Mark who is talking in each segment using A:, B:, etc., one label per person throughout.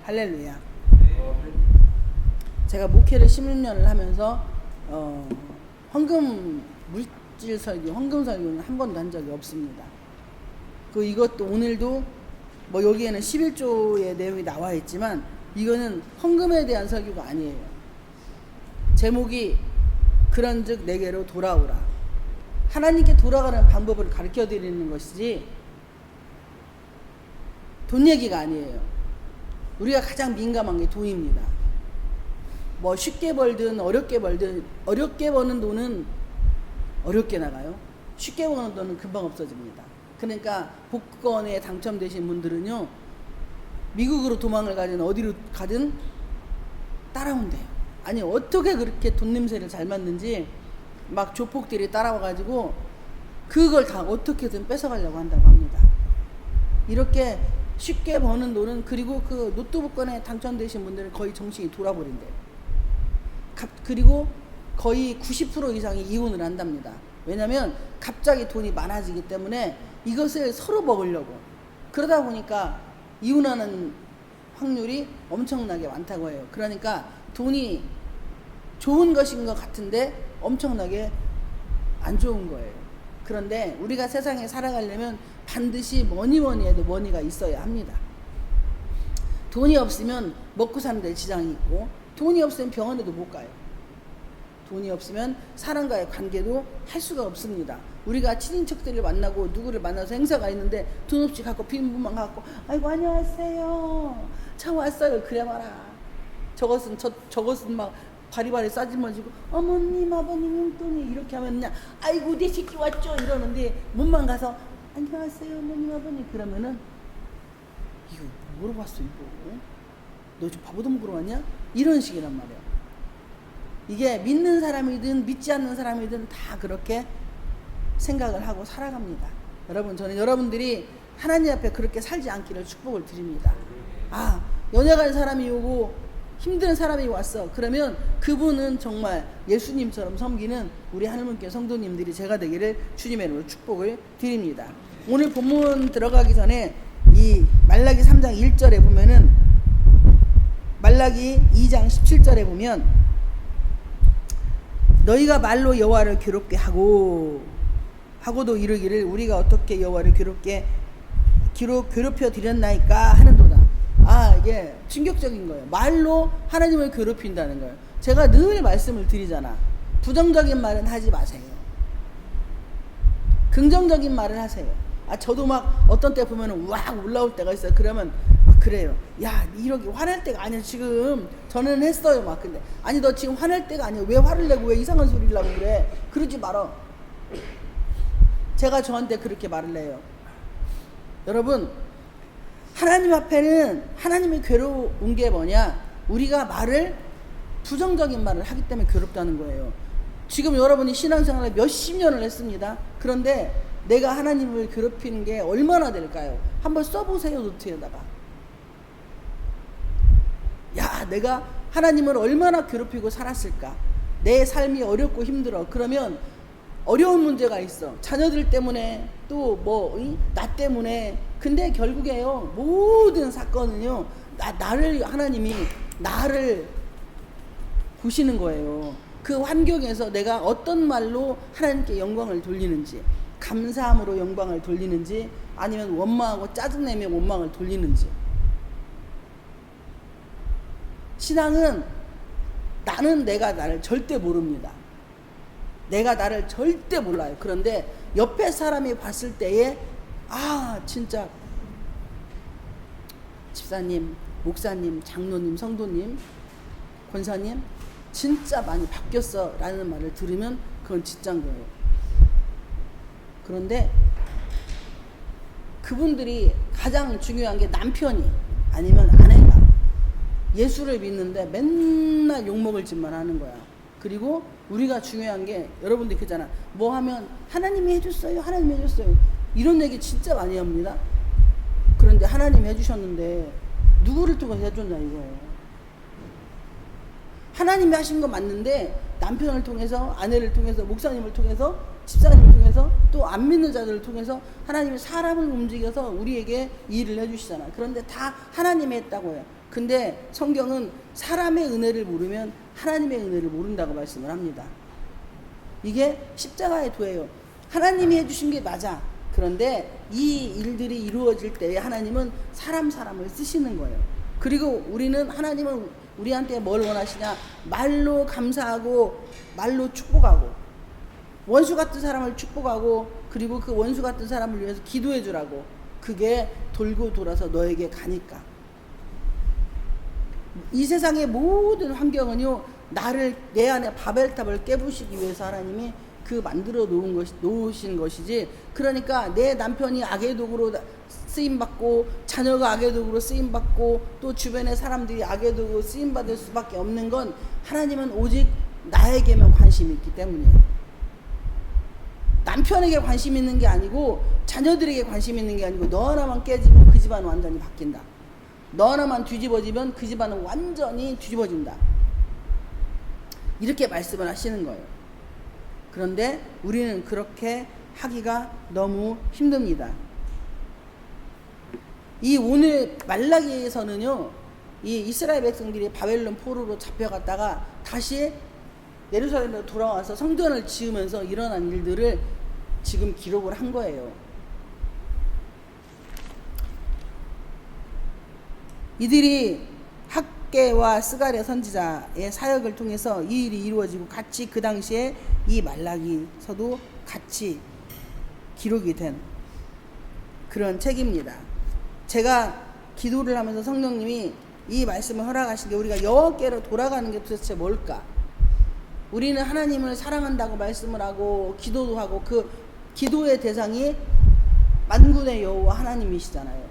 A: 할렐루야. 제가 목회를 16년을 하면서 헌금 물질 설교, 헌금 설교는 한 번도 한 적이 없습니다. 이것도 오늘도 뭐 여기에는 11조의 내용이 나와 있지만 이거는 헌금에 대한 설교가 아니에요. 제목이 그런즉 내게로 돌아오라. 하나님께 돌아가는 방법을 가르쳐 드리는 것이지 돈 얘기가 아니에요. 우리가 가장 민감한 게 돈입니다. 뭐 쉽게 벌든 어렵게 벌든 어렵게 버는 돈은 어렵게 나가요. 쉽게 버는 돈은 금방 없어집니다. 그러니까 복권에 당첨되신 분들은요, 미국으로 도망을 가든 어디로 가든 따라온대요. 아니 어떻게 그렇게 돈 냄새를 잘 맡는지 막 조폭들이 따라와가지고 그걸 다 어떻게든 뺏어가려고 한다고 합니다. 이렇게 쉽게 버는 돈은, 그리고 그 로또 복권에 당첨되신 분들은 거의 정신이 돌아버린대요. 그리고 거의 90% 이상이 이혼을 한답니다. 왜냐면 갑자기 돈이 많아지기 때문에 이것을 서로 먹으려고, 그러다 보니까 이혼하는 확률이 엄청나게 많다고 해요. 그러니까 돈이 좋은 것인 것 같은데 엄청나게 안 좋은 거예요. 그런데 우리가 세상에 살아가려면 반드시 뭐니 해도 머니가 있어야 합니다. 돈이 없으면 먹고 사는 데 지장이 있고, 돈이 없으면 병원에도 못 가요. 돈이 없으면 사람과의 관계도 할 수가 없습니다. 우리가 친인척들을 만나고 누구를 만나서 행사가 있는데 돈 없이 갖고 빈분만 갖고 아이고 안녕하세요 차 왔어요 그래 봐라. 저것은 막 바리바리 싸질머지고 어머님 아버님 용돈이 이렇게 하면 그냥 아이고 내 새끼 왔죠 이러는데 몸만 가서 안녕하세요 어머님 아버님 그러면은 이거 뭐로 봤어 이거? 너 좀 바보도 먹으러 왔냐? 이런 식이란 말이야. 이게 믿는 사람이든 믿지 않는 사람이든 다 그렇게 생각을 하고 살아갑니다. 여러분, 저는 여러분들이 하나님 앞에 그렇게 살지 않기를 축복을 드립니다. 연약한 사람이 오고 힘든 사람이 왔어. 그러면 그분은 정말 예수님처럼 섬기는 우리 하나님께 성도님들이 제가 되기를 주님의 이름으로 축복을 드립니다. 오늘 본문 들어가기 전에 이 말라기 3장 1절에 보면은, 말라기 2장 17절에 보면 너희가 말로 여호와를 괴롭게 하고도 이르기를 우리가 어떻게 여호와를 괴롭혀 드렸나이까 하는도다. 이게 충격적인 거예요. 말로 하나님을 괴롭힌다는 거예요. 제가 늘 말씀을 드리잖아. 부정적인 말은 하지 마세요. 긍정적인 말을 하세요. 저도 막 어떤 때 보면 우악 올라올 때가 있어요. 그러면 그래요. 야, 이렇게 화낼 때가 아니야. 지금 저는 했어요. 막 근데 아니 너 지금 화낼 때가 아니야. 왜 화를 내고 왜 이상한 소리를 하고 그래? 그러지 말어. 제가 저한테 그렇게 말을 해요. 여러분, 하나님 앞에는 하나님이 괴로운 게 뭐냐? 우리가 부정적인 말을 하기 때문에 괴롭다는 거예요. 지금 여러분이 신앙생활을 몇십 년을 했습니다. 그런데 내가 하나님을 괴롭히는 게 얼마나 될까요? 한번 써보세요. 노트에다가. 내가 하나님을 얼마나 괴롭히고 살았을까? 내 삶이 어렵고 힘들어. 그러면 어려운 문제가 있어. 자녀들 때문에 또 나 때문에. 근데 결국에요, 모든 사건은요, 하나님이 나를 보시는 거예요. 그 환경에서 내가 어떤 말로 하나님께 영광을 돌리는지, 감사함으로 영광을 돌리는지, 아니면 원망하고 짜증내며 원망을 돌리는지. 신앙은 나는 내가 나를 절대 모릅니다. 내가 나를 절대 몰라요. 그런데 옆에 사람이 봤을 때에 진짜 집사님, 목사님, 장로님, 성도님, 권사님 진짜 많이 바뀌었어 라는 말을 들으면 그건 진짜인 거예요. 그런데 그분들이 가장 중요한 게 남편이 아니면 아내가 예수를 믿는데 맨날 욕먹을 짓만 하는 거야. 그리고 우리가 중요한 게, 여러분들 그잖아, 뭐 하면 하나님이 해줬어요, 하나님이 해줬어요, 이런 얘기 진짜 많이 합니다. 그런데 하나님이 해주셨는데 누구를 통해서 해줬나 이거예요. 하나님이 하신 거 맞는데 남편을 통해서, 아내를 통해서, 목사님을 통해서, 집사님을 통해서, 또 안 믿는 자들을 통해서 하나님이 사람을 움직여서 우리에게 일을 해주시잖아요. 그런데 다 하나님이 했다고 해요. 근데 성경은 사람의 은혜를 모르면 하나님의 은혜를 모른다고 말씀을 합니다. 이게 십자가의 도예요. 하나님이 해주신 게 맞아. 그런데 이 일들이 이루어질 때에 하나님은 사람을 쓰시는 거예요. 그리고 하나님은 우리한테 뭘 원하시냐? 말로 감사하고 말로 축복하고 원수 같은 사람을 축복하고 그리고 그 원수 같은 사람을 위해서 기도해 주라고. 그게 돌고 돌아서 너에게 가니까. 이 세상의 모든 환경은요, 내 안에 바벨탑을 깨부시기 위해서 하나님이 만들어 놓으신 것이지. 그러니까 내 남편이 악의 도구로 쓰임받고 자녀가 악의 도구로 쓰임받고 또 주변의 사람들이 악의 도구로 쓰임받을 수밖에 없는 건 하나님은 오직 나에게만 관심이 있기 때문이에요. 남편에게 관심 있는 게 아니고 자녀들에게 관심 있는 게 아니고 너 하나만 깨지면 그 집안은 완전히 바뀐다. 너 하나만 뒤집어지면 그 집안은 완전히 뒤집어진다. 이렇게 말씀을 하시는 거예요. 그런데 우리는 그렇게 하기가 너무 힘듭니다. 이 오늘 말라기에서는요, 이 이스라엘 백성들이 바벨론 포로로 잡혀갔다가 다시 예루살렘으로 돌아와서 성전을 지으면서 일어난 일들을 지금 기록을 한 거예요. 이들이 학개와 스가랴 선지자의 사역을 통해서 이 일이 이루어지고 같이 그 당시에 이 말라기서도 같이 기록이 된 그런 책입니다. 제가 기도를 하면서 성령님이 이 말씀을 허락하신 게 우리가 여호와께로 돌아가는 게 도대체 뭘까? 우리는 하나님을 사랑한다고 말씀을 하고 기도도 하고 그 기도의 대상이 만군의 여호와 하나님이시잖아요.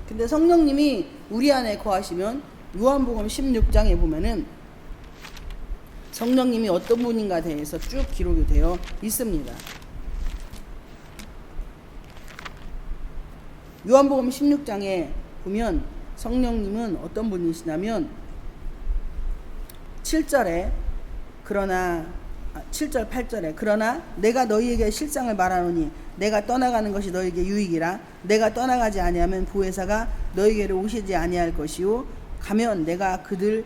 A: 근데 성령님이 우리 안에 거하시면 요한복음 16장에 보면은 성령님이 어떤 분인가 대해서 쭉 기록이 되어 있습니다. 요한복음 16장에 보면 성령님은 어떤 분이시냐면 7절 8절에 그러나 내가 너희에게 실상을 말하노니 내가 떠나가는 것이 너희에게 유익이라. 내가 떠나가지 아니하면 보혜사가 너희에게로 오시지 아니할 것이요 가면 내가 그를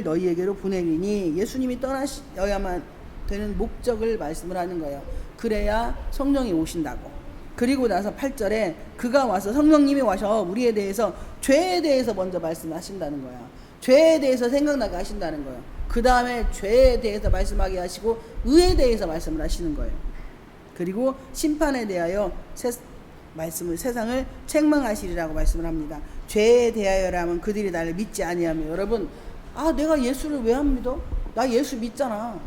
A: 너희에게로 보내리니. 예수님이 떠나셔야만 되는 목적을 말씀을 하는 거예요. 그래야 성령이 오신다고. 그리고 나서 8절에 그가 와서 성령님이 와서 우리에 대해서 죄에 대해서 먼저 말씀하신다는 거야. 죄에 대해서 생각나게 하신다는 거예요. 그 다음에 죄에 대해서 말씀하게 하시고 의에 대해서 말씀을 하시는 거예요. 그리고 심판에 대하여 세상을 책망하시리라고 말씀을 합니다. 죄에 대하여라면 그들이 나를 믿지 아니하며. 여러분, 내가 예수를 왜 안 믿어? 나 예수 믿잖아.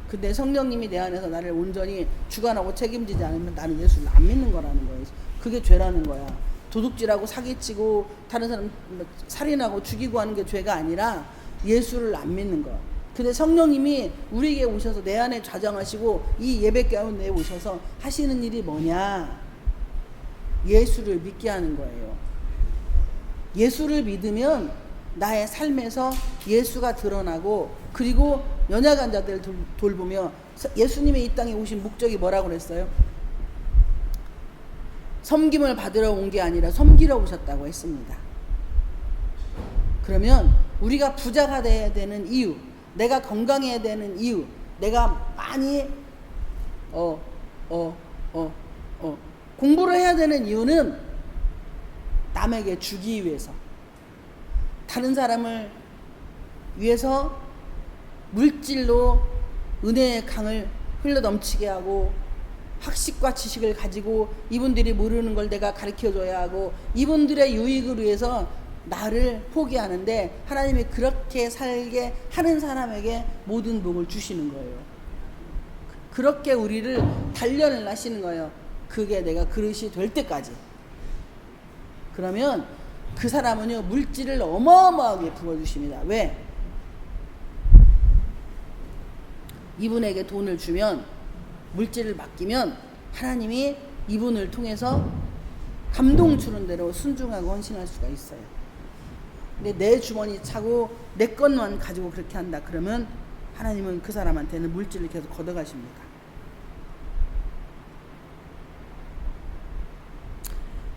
A: 근데 성령님이 내 안에서 나를 온전히 주관하고 책임지지 않으면 나는 예수를 안 믿는 거라는 거예요. 그게 죄라는 거야. 도둑질하고 사기치고 다른 사람 살인하고 죽이고 하는 게 죄가 아니라 예수를 안 믿는 거야. 근데 성령님이 우리에게 오셔서 내 안에 좌정하시고 이 예배 가운데 오셔서 하시는 일이 뭐냐? 예수를 믿게 하는 거예요. 예수를 믿으면 나의 삶에서 예수가 드러나고, 그리고 연약한 자들을 돌보며, 예수님의 이 땅에 오신 목적이 뭐라고 그랬어요? 섬김을 받으러 온 게 아니라 섬기러 오셨다고 했습니다. 그러면 우리가 부자가 돼야 되는 이유, 내가 건강해야 되는 이유, 내가 많이 공부를 해야 되는 이유는 남에게 주기 위해서, 다른 사람을 위해서 물질로 은혜의 강을 흘러넘치게 하고, 학식과 지식을 가지고 이분들이 모르는 걸 내가 가르쳐줘야 하고, 이분들의 유익을 위해서 나를 포기하는데, 하나님이 그렇게 살게 하는 사람에게 모든 복을 주시는 거예요. 그렇게 우리를 단련을 하시는 거예요. 그게 내가 그릇이 될 때까지. 그러면 그 사람은요, 물질을 어마어마하게 부어주십니다. 왜? 이분에게 돈을 주면, 물질을 맡기면 하나님이 이분을 통해서 감동 주는 대로 순종하고 헌신할 수가 있어요. 근데 내 주머니 차고 내 것만 가지고 그렇게 한다 그러면 하나님은 그 사람한테는 물질을 계속 걷어가십니다.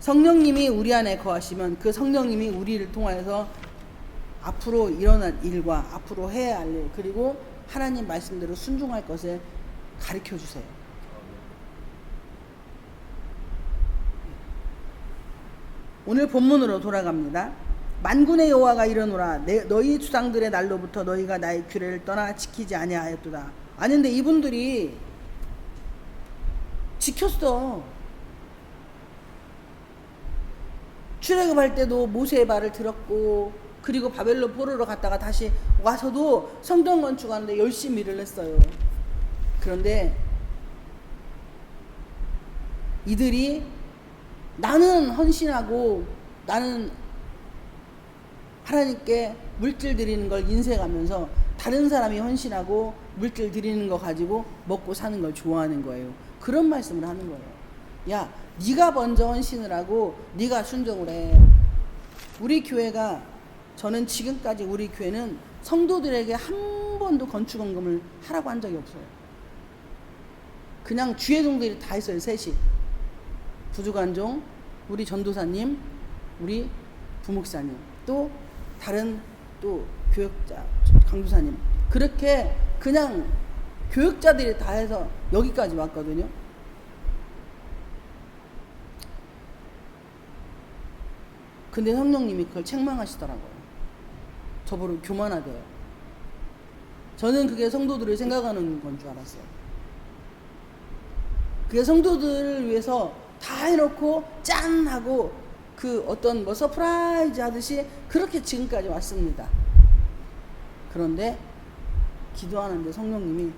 A: 성령님이 우리 안에 거하시면 그 성령님이 우리를 통하여서 앞으로 일어날 일과 앞으로 해야 할 일, 그리고 하나님 말씀대로 순종할 것을 가르쳐 주세요. 오늘 본문으로 돌아갑니다. 만군의 여호와가 이르노라 너희 주상들의 날로부터 너희가 나의 규례를 떠나 지키지 아니하였도다. 아닌데 이분들이 지켰어. 출애굽할 때도 모세의 말을 들었고, 그리고 바벨론 포로로 갔다가 다시 와서도 성전 건축하는데 열심히 일을 했어요. 그런데 이들이 나는 헌신하고 나는 하나님께 물질 드리는 걸 인색하면서 다른 사람이 헌신하고 물질 드리는 거 가지고 먹고 사는 걸 좋아하는 거예요. 그런 말씀을 하는 거예요. 야, 네가 먼저 헌신을 하고 네가 순종을 해. 우리 교회가, 저는 지금까지 우리 교회는 성도들에게 한 번도 건축원금을 하라고 한 적이 없어요. 그냥 주회종들이 다 했어요. 셋이. 부주관종, 우리 전도사님, 우리 부목사님, 또 다른 또 교역자, 강도사님, 그렇게 그냥 교역자들이 다 해서 여기까지 왔거든요. 근데 성령님이 그걸 책망하시더라고요. 저보러 교만하대요. 저는 그게 성도들을 생각하는 건 줄 알았어요. 그게 성도들을 위해서 다 해놓고 짠 하고 그 어떤 뭐 서프라이즈 하듯이 그렇게 지금까지 왔습니다. 그런데 기도하는데 성령님이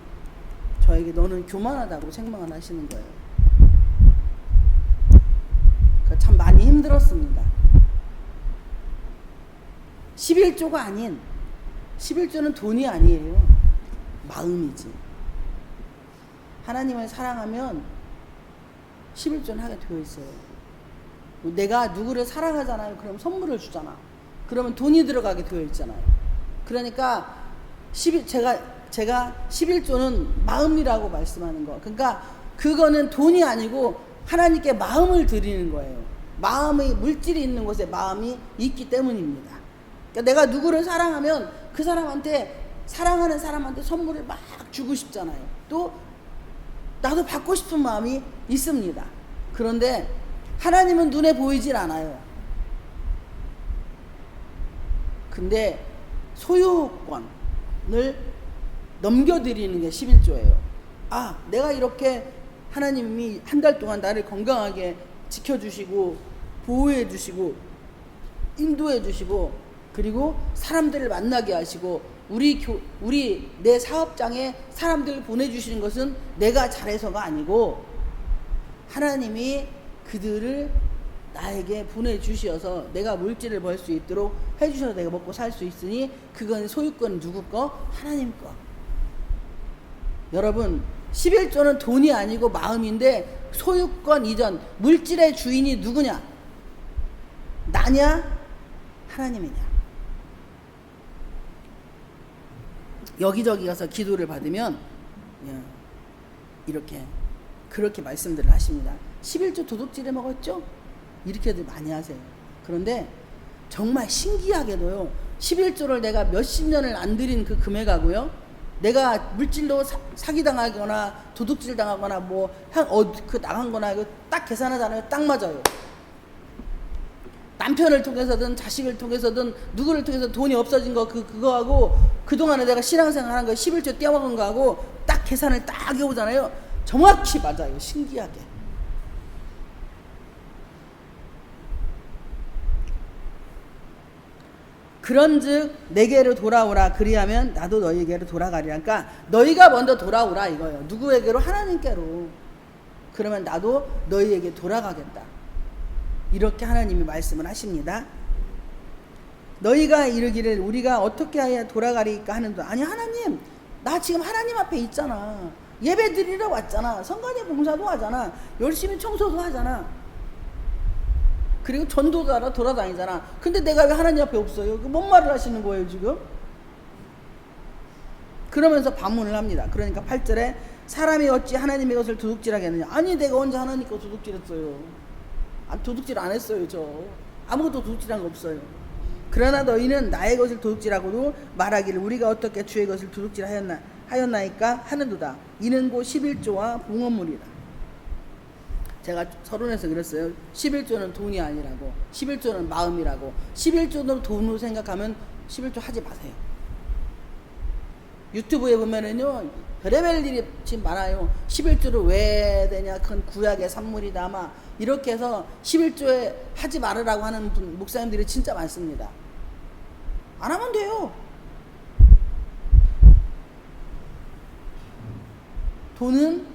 A: 저에게 너는 교만하다고 책망을 하시는 거예요. 그러니까 참 많이 힘들었습니다. 11조가 아닌, 11조는 돈이 아니에요. 마음이지. 하나님을 사랑하면 11조는 하게 되어 있어요. 내가 누구를 사랑하잖아요. 그럼 선물을 주잖아. 그러면 돈이 들어가게 되어 있잖아요. 그러니까 제가 11조는 마음이라고 말씀하는 거. 그러니까 그거는 돈이 아니고 하나님께 마음을 드리는 거예요. 마음의 물질이 있는 곳에 마음이 있기 때문입니다. 그러니까 내가 누구를 사랑하면 그 사람한테, 사랑하는 사람한테 선물을 막 주고 싶잖아요. 또 나도 받고 싶은 마음이 있습니다. 그런데 하나님은 눈에 보이질 않아요. 근데 소유권을 넘겨드리는 게 11조예요. 아, 내가 이렇게 하나님이 한 달 동안 나를 건강하게 지켜주시고 보호해주시고 인도해주시고 그리고 사람들을 만나게 하시고 우리 내 사업장에 사람들을 보내주시는 것은 내가 잘해서가 아니고 하나님이 그들을 나에게 보내주셔서 내가 물질을 벌 수 있도록 해주셔서 내가 먹고 살 수 있으니 그건 소유권은 누구 거? 하나님 거. 여러분, 11조는 돈이 아니고 마음인데 소유권 이전, 물질의 주인이 누구냐? 나냐? 하나님이냐? 여기저기 가서 기도를 받으면 이렇게 그렇게 말씀들을 하십니다. 11조 도둑질해 먹었죠? 이렇게들 많이 하세요. 그런데 정말 신기하게도요, 11조를 내가 몇십 년을 안 들인 그 금액하고요, 내가 물질로 사기당하거나 도둑질 당하거나 나간 거나 이거 딱 계산하잖아요. 딱 맞아요. 남편을 통해서든 자식을 통해서든 누구를 통해서 돈이 없어진 거 그거하고 그동안에 내가 신앙생활 한 거 11조 떼어먹은 거하고 딱 계산을 딱 해보잖아요. 정확히 맞아요. 신기하게. 그런즉 내게로 돌아오라. 그리하면 나도 너희에게로 돌아가리라. 그러니까 너희가 먼저 돌아오라 이거예요. 누구에게로? 하나님께로. 그러면 나도 너희에게 돌아가겠다. 이렇게 하나님이 말씀을 하십니다. 너희가 이르기를 우리가 어떻게 해야 돌아가리까 하는데, 아니 하나님, 나 지금 하나님 앞에 있잖아. 예배 드리러 왔잖아. 성가대 봉사도 하잖아. 열심히 청소도 하잖아. 그리고 전도도 하러 돌아다니잖아. 근데 내가 왜 하나님 앞에 없어요? 뭔 말을 하시는 거예요 지금? 그러면서 반문을 합니다. 그러니까 8절에 사람이 어찌 하나님의 것을 도둑질하겠느냐. 아니 내가 언제 하나님 것 도둑질했어요. 도둑질 안 했어요. 저 아무것도 도둑질한 거 없어요. 그러나 너희는 나의 것을 도둑질하고도 말하기를 우리가 어떻게 주의 것을 도둑질하였나이까 하는도다. 이는 곧 11조와 봉헌물이다. 제가 서론에서 그랬어요. 11조는 돈이 아니라고, 11조는 마음이라고. 11조도 돈으로 생각하면 11조 하지 마세요. 유튜브에 보면은요, 별의별 일이 지금 많아요. 11조를 왜 되냐, 그건 구약의 산물이다, 막 이렇게 해서 11조에 하지 말으라고 하는 목사님들이 진짜 많습니다. 안 하면 돼요. 돈은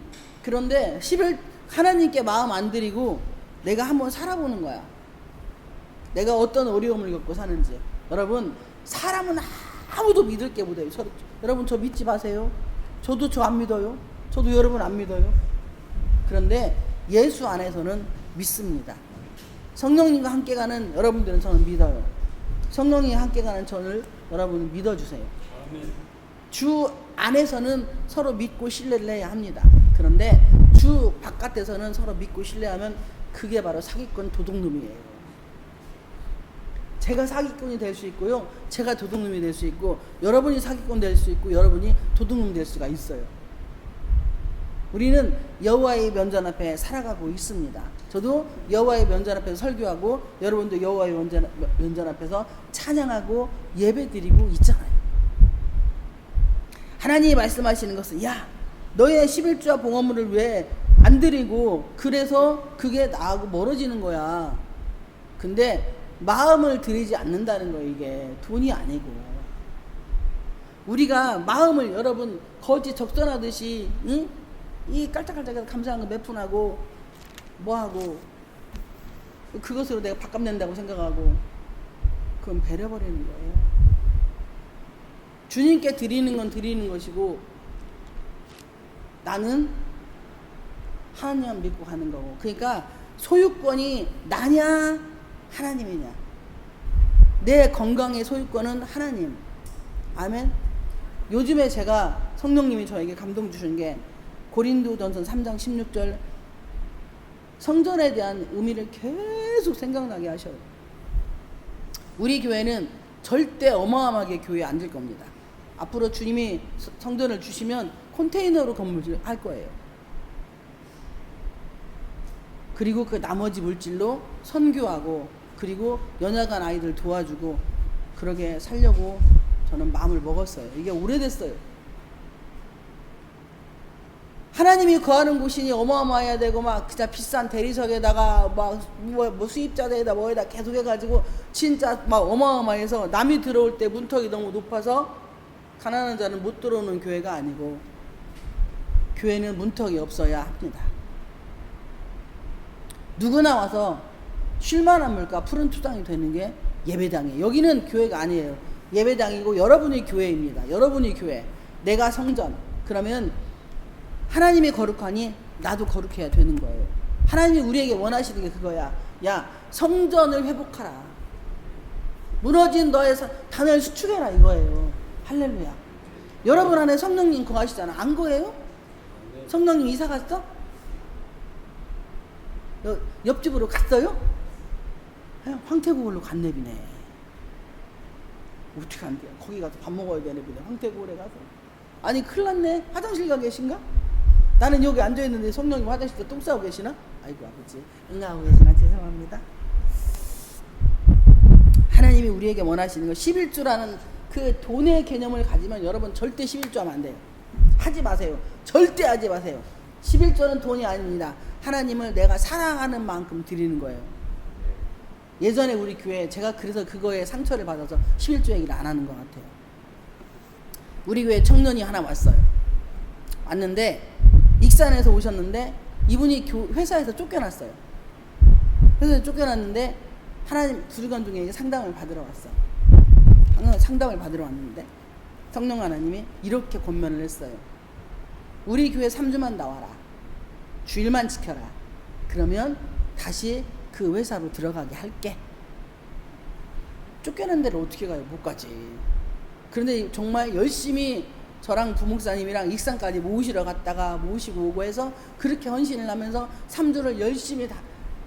A: 그런데 하나님께 마음 안 드리고 내가 한번 살아보는 거야. 내가 어떤 어려움을 겪고 사는지. 여러분, 사람은 아무도 믿을 게 못해요. 여러분, 저 믿지 마세요. 저도 저 안 믿어요. 저도 여러분 안 믿어요. 그런데 예수 안에서는 믿습니다. 성령님과 함께 가는 여러분들은 저는 믿어요. 성령님이 함께 가는 저를 여러분 믿어주세요. 주 안에서는 서로 믿고 신뢰를 해야 합니다. 그런데 주 바깥에서는 서로 믿고 신뢰하면 그게 바로 사기꾼 도둑놈이에요. 제가 사기꾼이 될 수 있고요, 제가 도둑놈이 될 수 있고, 여러분이 사기꾼 될 수 있고, 여러분이 도둑놈 될 수가 있어요. 우리는 여호와의 면전 앞에 살아가고 있습니다. 저도 여호와의 면전 앞에서 설교하고, 여러분도 여호와의 면전 앞에서 찬양하고 예배드리고 있잖아요. 하나님이 말씀하시는 것은, 야, 너의 11조와 봉헌물을 왜 안 드리고, 그래서 그게 나하고 멀어지는 거야. 근데 마음을 드리지 않는다는 거예요. 이게 돈이 아니고, 우리가 마음을, 여러분, 거지 적선하듯이 이 깔짝깔짝해서 감사한 거 몇 푼하고 뭐하고 그것으로 내가 밥값 낸다고 생각하고, 그건 배려버리는 거예요. 주님께 드리는 건 드리는 것이고, 나는 하나님만 믿고 가는 거고. 그러니까 소유권이 나냐 하나님이냐. 내 건강의 소유권은 하나님. 아멘. 요즘에 제가 성령님이 저에게 감동 주신 게 고린도전서 3장 16절, 성전에 대한 의미를 계속 생각나게 하셔요. 우리 교회는 절대 어마어마하게 교회에 앉을 겁니다. 앞으로 주님이 성전을 주시면 컨테이너로 건물을 할 거예요. 그리고 그 나머지 물질로 선교하고, 그리고 연약한 아이들 도와주고, 그러게 살려고 저는 마음을 먹었어요. 이게 오래됐어요. 하나님이 거하는 곳이니 어마어마해야 되고, 막 진짜 비싼 대리석에다가 뭐 수입자대에다 뭐에다 계속 해가지고 진짜 막 어마어마해서, 남이 들어올 때 문턱이 너무 높아서 가난한 자는 못 들어오는 교회가 아니고, 교회는 문턱이 없어야 합니다. 누구나 와서 쉴만한 물가, 푸른 투장이 되는 게 예배당이에요. 여기는 교회가 아니에요. 예배당이고 여러분이 교회입니다. 여러분이 교회, 내가 성전. 그러면 하나님이 거룩하니 나도 거룩해야 되는 거예요. 하나님이 우리에게 원하시는 게 그거야. 야, 성전을 회복하라. 무너진 너의 단을 수축해라, 이거예요. 할렐루야. 여러분 안에 성령님 거하시잖아. 안 거예요? 성령님 이사 갔어? 옆집으로 갔어요? 황태구울로 갔네비네. 어떻게 안 돼요? 거기 가서 밥 먹어야 되네비네. 황태구울에 가서. 아니, 큰일 났네. 화장실 가 계신가? 나는 여기 앉아있는데 성령님 화장실에서 똥 싸고 계시나? 아이고, 아버지, 응하고 계시나? 죄송합니다. 하나님이 우리에게 원하시는 거, 11조라는 그 돈의 개념을 가지면 여러분 절대 11조 하면 안 돼요. 하지 마세요. 절대 하지 마세요. 11조는 돈이 아닙니다. 하나님을 내가 사랑하는 만큼 드리는 거예요. 예전에 우리 교회, 제가 그래서 그거에 상처를 받아서 11조 얘기를 안 하는 것 같아요. 우리 교회 청년이 하나 왔어요. 왔는데, 익산에서 오셨는데, 이분이 회사에서 쫓겨났어요. 회사에서 쫓겨났는데, 하나님 부족한 중에 상담을 받으러 왔어. 상담을 받으러 왔는데, 성령 하나님이 이렇게 권면을 했어요. 우리 교회 3주만 나와라. 주일만 지켜라. 그러면 다시 그 회사로 들어가게 할게. 쫓겨난 데를 어떻게 가요? 못 가지. 그런데 정말 열심히 저랑 부목사님이랑 익산까지 모시러 갔다가 모시고 오고 해서 그렇게 헌신을 하면서 3주를 열심히 다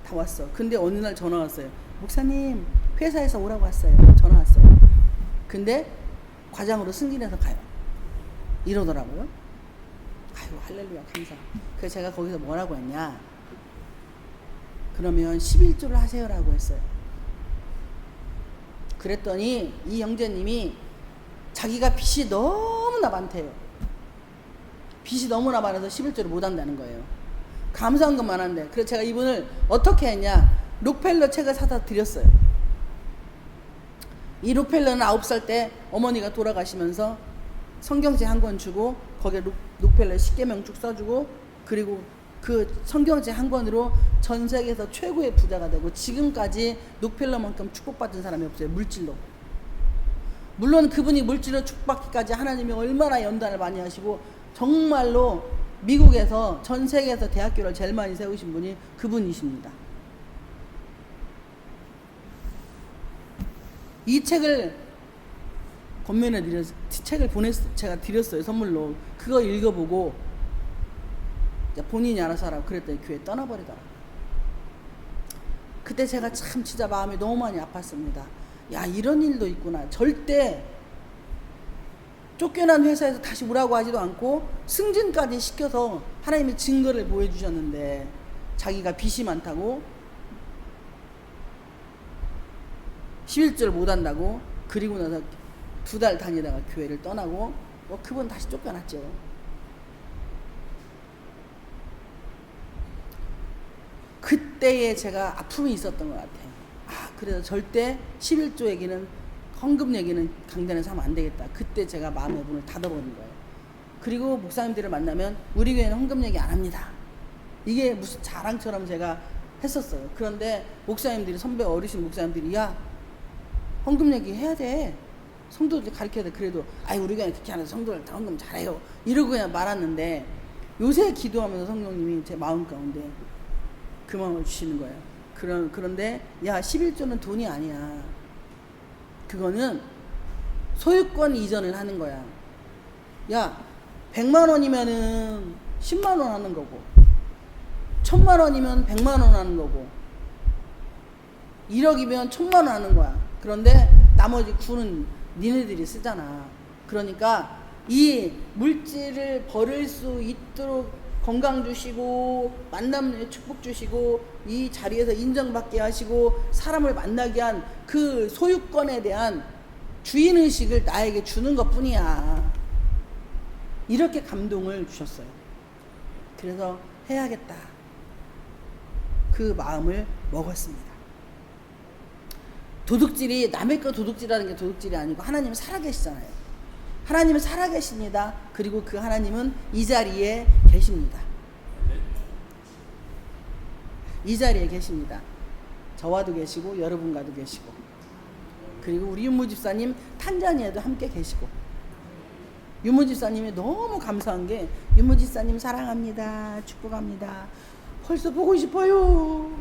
A: 다 왔어. 근데 어느 날 전화 왔어요. 목사님 회사에서 오라고 왔어요. 전화 왔어요. 근데 과장으로 승진해서 가요. 이러더라고요. 아이고 할렐루야 감사. 그래서 제가 거기서 뭐라고 했냐, 그러면 11조를 하세요라고 했어요. 그랬더니 이 형제님이 자기가 빚이 너무나 많대요. 빚이 너무나 많아서 11조를 못 한다는 거예요. 감사원금만 한대. 그래서 제가 이분을 어떻게 했냐, 록펠러 책을 사다 드렸어요. 이 록펠러는 9살 때 어머니가 돌아가시면서 성경책 한 권 주고 거기에 록펠러 10계명 쭉 써주고, 그리고 그 성경책 한 권으로 전 세계에서 최고의 부자가 되고 지금까지 록펠러만큼 축복받은 사람이 없어요. 물질로. 물론 그분이 물질로 축복받기까지 하나님이 얼마나 연단을 많이 하시고, 정말로 미국에서 전 세계에서 대학교를 제일 많이 세우신 분이 그분이십니다. 이 책을 권면해 책을 제가 드렸어요. 선물로. 그거 읽어보고 본인이 알아서 하라고 그랬더니 교회 떠나버리더라고요. 그때 제가 참 진짜 마음이 너무 많이 아팠습니다. 야, 이런 일도 있구나. 절대 쫓겨난 회사에서 다시 오라고 하지도 않고 승진까지 시켜서 하나님의 증거를 보여주셨는데 자기가 빚이 많다고 11조를 못한다고, 그리고 나서 2달 다니다가 교회를 떠나고 그분 다시 쫓겨났죠. 그때에 제가 아픔이 있었던 것 같아요. 그래서 절대 11조 얘기는, 헌금 얘기는 강단에서 하면 안 되겠다. 그때 제가 마음의 문을 닫아버린 거예요. 그리고 목사님들을 만나면 우리 교회는 헌금 얘기 안 합니다. 이게 무슨 자랑처럼 제가 했었어요. 그런데 목사님들이, 선배 어르신 목사님들이, 야, 헌금 얘기 해야 돼. 성도들 가르쳐야 돼. 그래도 우리 교회는 그렇게 안 해서 성도들 다 헌금 잘해요. 이러고 그냥 말았는데, 요새 기도하면서 성령님이 제 마음 가운데 그 마음을 주시는 거예요. 그런데 야, 11조는 돈이 아니야. 그거는 소유권 이전을 하는 거야. 야, 100만 원이면은 10만 원 하는 거고, 1000만 원이면 100만 원 하는 거고, 1억이면 1000만 원 하는 거야. 그런데 나머지 9는 니네들이 쓰잖아. 그러니까 이 물질을 버릴 수 있도록 건강 주시고, 만남의 축복 주시고, 이 자리에서 인정받게 하시고, 사람을 만나게 한 그 소유권에 대한 주인의식을 나에게 주는 것 뿐이야. 이렇게 감동을 주셨어요. 그래서 해야겠다. 그 마음을 먹었습니다. 도둑질이, 남의 거 도둑질하는 게 도둑질이 아니고 하나님은 살아계시잖아요. 하나님은 살아계십니다. 그리고 그 하나님은 이 자리에 계십니다. 이 자리에 계십니다. 저와도 계시고 여러분과도 계시고, 그리고 우리 윤무 집사님 탄자니아도 함께 계시고, 윤무 집사님이 너무 감사한 게, 윤무 집사님 사랑합니다, 축복합니다, 벌써 보고 싶어요.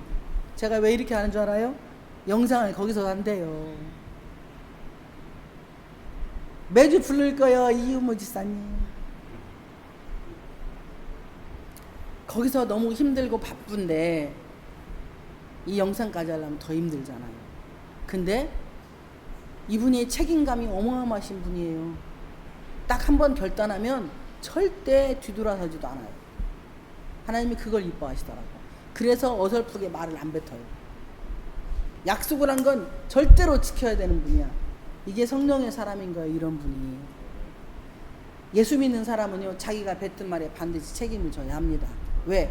A: 제가 왜 이렇게 하는 줄 알아요? 영상을 거기서 한대요. 매주 부를 거예요, 이윤무 집사님. 거기서 너무 힘들고 바쁜데 이 영상까지 하려면 더 힘들잖아요. 근데 이분이 책임감이 어마어마하신 분이에요. 딱 한 번 결단하면 절대 뒤돌아서지도 않아요. 하나님이 그걸 이뻐하시더라고. 그래서 어설프게 말을 안 뱉어요. 약속을 한 건 절대로 지켜야 되는 분이야. 이게 성령의 사람인 거예요, 이런 분이. 예수 믿는 사람은요, 자기가 뱉은 말에 반드시 책임을 져야 합니다. 왜?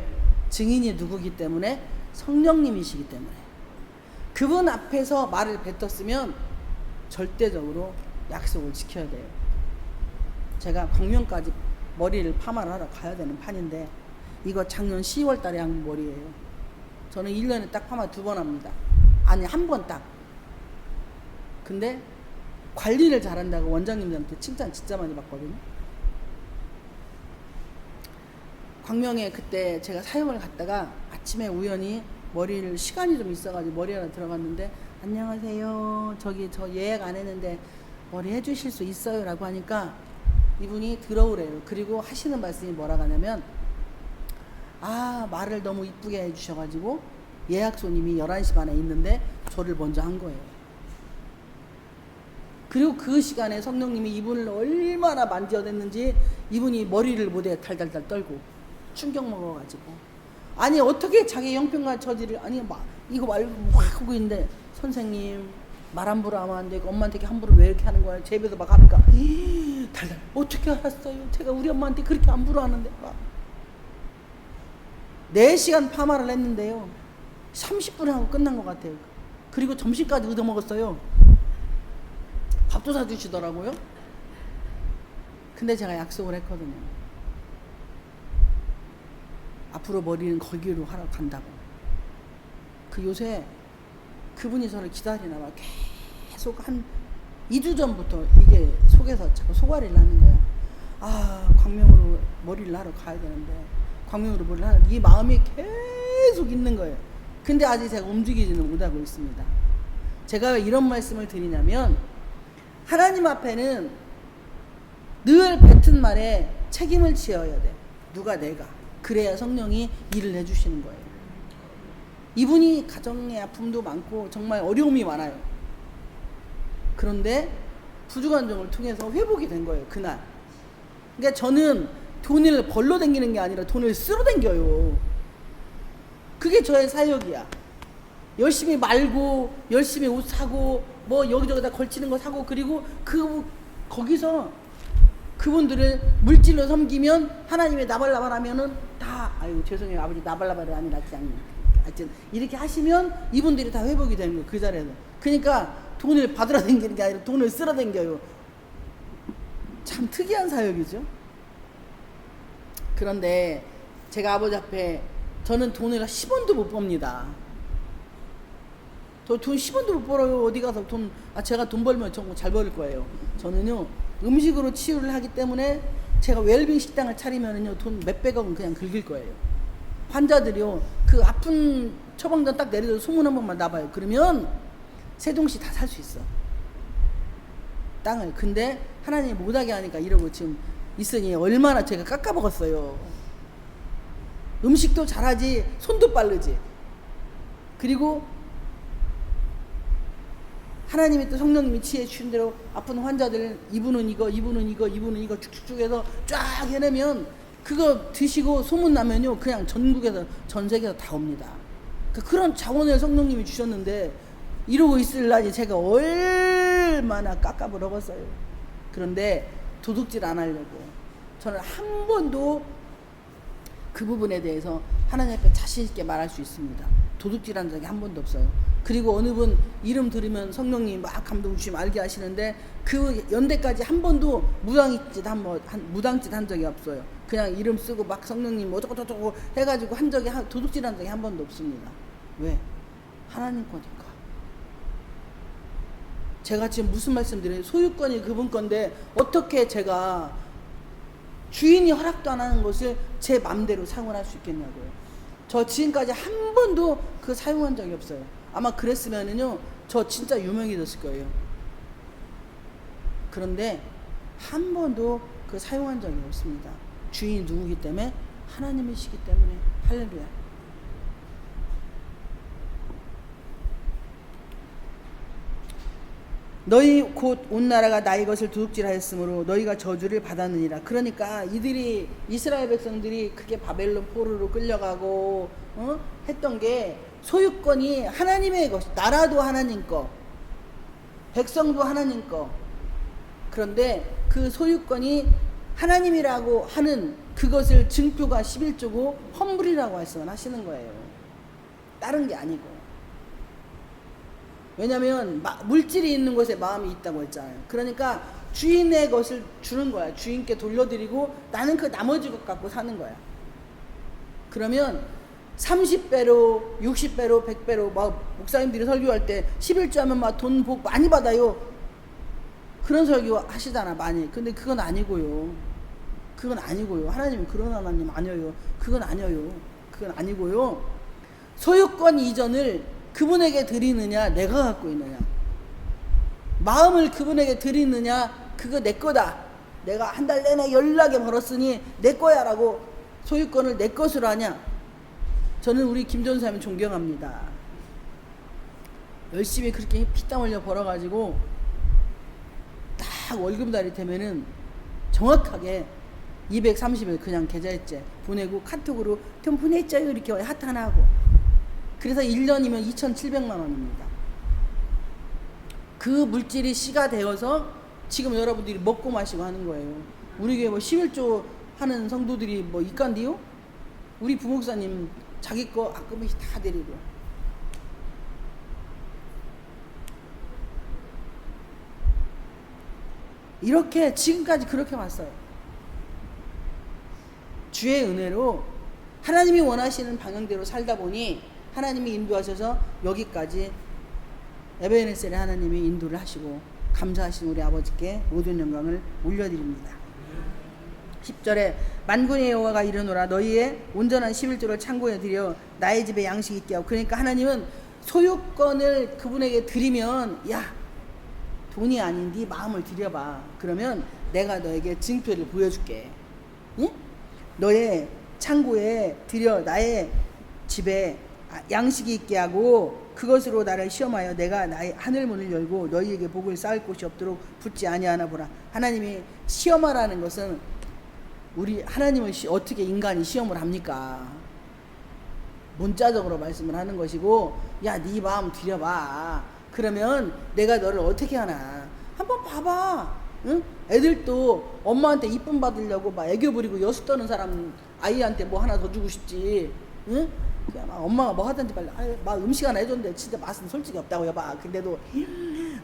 A: 증인이 누구기 때문에? 성령님이시기 때문에. 그분 앞에서 말을 뱉었으면 절대적으로 약속을 지켜야 돼요. 제가 광명까지 머리를 파마를 하러 가야 되는 판인데, 이거 작년 10월 달에 한 머리예요. 저는 1년에 딱 파마 2번 합니다. 아니, 한 번 딱. 근데 관리를 잘한다고 원장님들한테 칭찬 진짜 많이 받거든요. 광명에 그때 제가 사역을 갔다가 아침에 우연히 머리를, 시간이 좀 있어가지고 머리 하나 들어갔는데, 안녕하세요, 저기 저 예약 안 했는데 머리 해주실 수 있어요? 라고 하니까 이분이 들어오래요. 그리고 하시는 말씀이 뭐라고 하냐면, 말을 너무 이쁘게 해주셔가지고 예약 손님이 11시 반에 있는데 저를 먼저 한 거예요. 그리고 그 시간에 성령님이 이분을 얼마나 만져댔는지 이분이 머리를 못해 달달달 떨고 충격 먹어가지고, 아니 어떻게 자기 형편과 처지를, 아니 막 이거 말고 막 하고 있는데, 선생님 말 함부로 하면 안 되고 엄마한테 함부로 왜 이렇게 하는 거야, 제 입에서 막 하니까 달달, 어떻게 알았어요? 제가 우리 엄마한테 그렇게 함부로 하는데. 4시간 파마를 했는데요 30분에 하고 끝난 것 같아요. 그리고 점심까지 얻어먹었어요. 밥도 사주시더라고요. 근데 제가 약속을 했거든요. 앞으로 머리는 거기로 하러 간다고. 그 요새 그분이 저를 기다리나 봐. 계속 한 2주 전부터 이게 속에서 자꾸 소가리를 하는 거야. 아, 광명으로 머리를 하러 가야 되는데, 광명으로 머리를 하러, 이 마음이 계속 있는 거예요. 근데 아직 제가 움직이지는 못하고 있습니다. 제가 왜 이런 말씀을 드리냐면, 하나님 앞에는 늘 뱉은 말에 책임을 지어야 돼. 누가? 내가. 그래야 성령이 일을 해주시는 거예요. 이분이 가정의 아픔도 많고 정말 어려움이 많아요. 그런데 부주간정을 통해서 회복이 된 거예요, 그날. 그러니까 저는 돈을 벌러 댕기는 게 아니라 돈을 쓰러 댕겨요. 그게 저의 사역이야. 열심히 말고, 열심히 옷 사고, 뭐 여기저기다 걸치는 거 사고, 그리고 거기서 그분들을 물질로 섬기면, 하나님의 나발나발 하면은 다, 아유 죄송해요 아버지, 나발나발이 아니라 그냥 하여튼 이렇게 하시면 이분들이 다 회복이 되는 거예요, 그 자리에서. 그러니까 돈을 받으러 댕기는 게 아니라 돈을 쓰러 댕겨요. 참 특이한 사역이죠. 그런데 제가 아버지 앞에, 저는 돈을 10원도 못 법니다. 돈 10원도 못 벌어요. 어디 가서 제가 돈 벌면 정말 잘 벌 거예요. 저는요 음식으로 치유를 하기 때문에, 제가 웰빙 식당을 차리면은요 돈 몇백억은 그냥 긁을 거예요. 환자들이요 그 아픈 처방전 딱 내려서 소문 한 번만 나봐요. 그러면 세종시 다 살 수 있어, 땅을. 근데 하나님이 못하게 하니까 이러고 지금 있으니 얼마나 제가 깎아먹었어요. 음식도 잘하지, 손도 빠르지. 그리고 하나님이 또 성령님이 지혜 주신 대로 아픈 환자들, 이분은 이거, 이분은 이거, 이분은 이거 쭉쭉쭉 해서 쫙 해내면, 그거 드시고 소문나면요 그냥 전국에서, 전 세계에서 다 옵니다. 그런 자원을 성령님이 주셨는데 이러고 있을라니 제가 얼마나 깎아먹었어요. 그런데 도둑질 안 하려고 저는 한 번도 그 부분에 대해서 하나님 앞에 자신 있게 말할 수 있습니다. 도둑질한 적이 한 번도 없어요. 그리고 어느 분 이름 들으면 성령님 막 감동 주시면 알게 하시는데, 그 연대까지 한 번도 무당짓 한 적이 없어요. 그냥 이름 쓰고 막 성령님 어쩌고저쩌고 해가지고 한 적이, 도둑질한 적이 한 번도 없습니다. 왜? 하나님 거니까. 제가 지금 무슨 말씀 드려요? 소유권이 그분 건데 어떻게 제가 주인이 허락도 안 하는 것을 제 맘대로 사용을 할 수 있겠냐고요. 저 지금까지 한 번도 그 사용한 적이 없어요. 아마 그랬으면은요 저 진짜 유명해졌을 거예요. 그런데 한 번도 그 사용한 적이 없습니다. 주인이 누구기 때문에? 하나님이시기 때문에. 할렐루야. 너희 곧 온 나라가 나의 것을 도둑질하였으므로 너희가 저주를 받았느니라. 그러니까 이들이, 이스라엘 백성들이 그게 바벨론 포로로 끌려가고 했던 게, 소유권이 하나님의 것, 나라도 하나님 거, 백성도 하나님 거. 그런데 그 소유권이 하나님이라고 하는 그것을 증표가 11조고 헌물이라고 말씀하시는 거예요. 다른 게 아니고. 왜냐면 물질이 있는 곳에 마음이 있다고 했잖아요. 그러니까 주인의 것을 주는 거야. 주인께 돌려드리고 나는 그 나머지 것 갖고 사는 거야. 그러면 30배로 60배로 100배로 막 목사님들이 설교할 때 11조 하면 막 돈 복 많이 받아요. 그런 설교 하시잖아 많이. 근데 그건 아니고요. 그건 아니고요. 하나님은 그런 하나님 아니에요. 그건 아니에요. 그건 아니고요. 소유권 이전을 그분에게 드리느냐, 내가 갖고 있느냐, 마음을 그분에게 드리느냐, 그거 내 거다, 내가 한 달 내내 연락에 벌었으니 내 거야 라고 소유권을 내 것으로 하냐. 저는 우리 김전사님 존경합니다. 열심히 그렇게 피땀 흘려 벌어가지고 딱 월급날이 되면은 정확하게 230일 그냥 계좌이체 보내고 카톡으로 좀 보냈죠요 이렇게 하트 하나 하고. 그래서 1년이면 2,700만 원입니다. 그 물질이 씨가 되어서 지금 여러분들이 먹고 마시고 하는 거예요. 우리 교회 뭐 11조 하는 성도들이 뭐 이간디요? 우리 부목사님 자기 거 아까면 다 데리고. 이렇게 지금까지 그렇게 왔어요. 주의 은혜로 하나님이 원하시는 방향대로 살다 보니 하나님이 인도하셔서 여기까지 에베네셀의 하나님이 인도를 하시고 감사하신 우리 아버지께 모든 영광을 올려드립니다. 10절에 만군의 여호와가 이르노라 너희의 온전한 11조를 창고에 들여 나의 집에 양식 있게 하고. 그러니까 하나님은 소유권을 그분에게 드리면 야 돈이 아닌 네 마음을 드려봐. 그러면 내가 너에게 증표를 보여줄게. 응? 너의 창고에 들여 나의 집에 양식이 있게 하고 그것으로 나를 시험하여 내가 나의 하늘문을 열고 너희에게 복을 쌓을 곳이 없도록 붙지 아니하나 보라. 하나님이 시험하라는 것은 우리 하나님은 어떻게 인간이 시험을 합니까? 문자적으로 말씀을 하는 것이고 야 네 마음 들여봐. 그러면 내가 너를 어떻게 하나 한번 봐봐. 응? 애들도 엄마한테 이쁨 받으려고 막 애교 부리고 여수 떠는 사람 아이한테 뭐 하나 더 주고 싶지. 응? 그냥 막 엄마가 뭐 하든지 빨리 막 음식 하나 해줬는데 진짜 맛은 솔직히 없다고 해봐. 근데도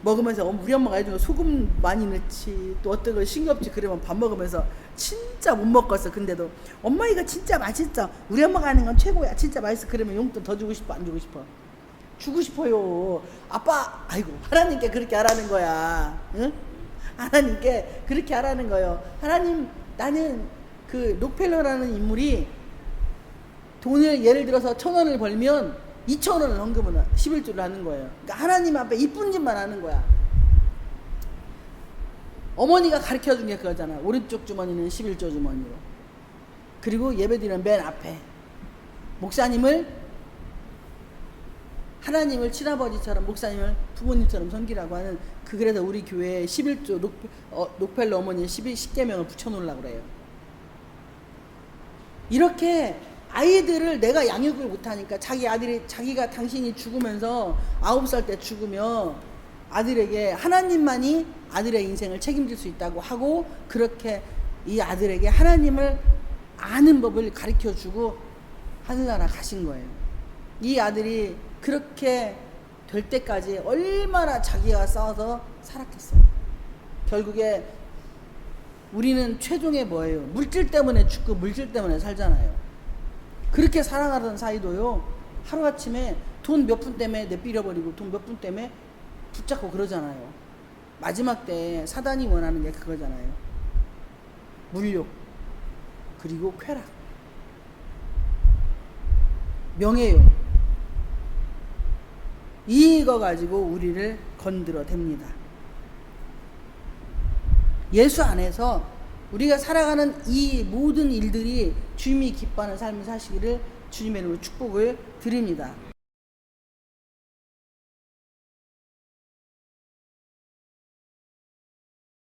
A: 먹으면서 우리 엄마가 해준 거 소금 많이 넣지 또 어떤 거 싱겁지 그러면 밥 먹으면서 진짜 못 먹었어. 근데도 엄마 이거 진짜 맛있어. 우리 엄마가 하는 건 최고야. 진짜 맛있어. 그러면 용돈 더 주고 싶어 안 주고 싶어? 주고 싶어요. 아빠 아이고 하나님께 그렇게 하라는 거야. 응? 하나님께 그렇게 하라는 거예요. 하나님 나는 그 록펠러라는 인물이 돈을 예를 들어서 1,000원을 벌면 2,000원을 헌금을 11조를 하는 거예요. 그러니까 하나님 앞에 이쁜 짓만 하는 거야. 어머니가 가르쳐준 게 그거잖아. 오른쪽 주머니는 11조 주머니로. 그리고 예배드리는 맨 앞에 목사님을 하나님을 친아버지처럼 목사님을 부모님처럼 섬기라고 하는 그래서 우리 교회에 11조 록펠러 어머니 10계명을 붙여놓으려고 그래요. 이렇게 아이들을 내가 양육을 못하니까 자기 아들이 자기가 당신이 죽으면서 9살 때 죽으면 아들에게 하나님만이 아들의 인생을 책임질 수 있다고 하고 그렇게 이 아들에게 하나님을 아는 법을 가르쳐주고 하늘나라 가신 거예요. 이 아들이 그렇게 될 때까지 얼마나 자기가 싸워서 살았겠어요. 결국에 우리는 최종에 뭐예요? 물질 때문에 죽고 물질 때문에 살잖아요. 그렇게 사랑하던 사이도요 하루아침에 돈 몇 푼 때문에 내삘어버리고 돈 몇 푼 때문에 붙잡고 그러잖아요. 마지막 때 사단이 원하는 게 그거잖아요. 물욕 그리고 쾌락 명예욕 이거 가지고 우리를 건드려 댑니다. 예수 안에서 우리가 살아가는 이 모든 일들이 주님이 기뻐하는 삶을 사시기를 주님의 이름으로 축복을 드립니다.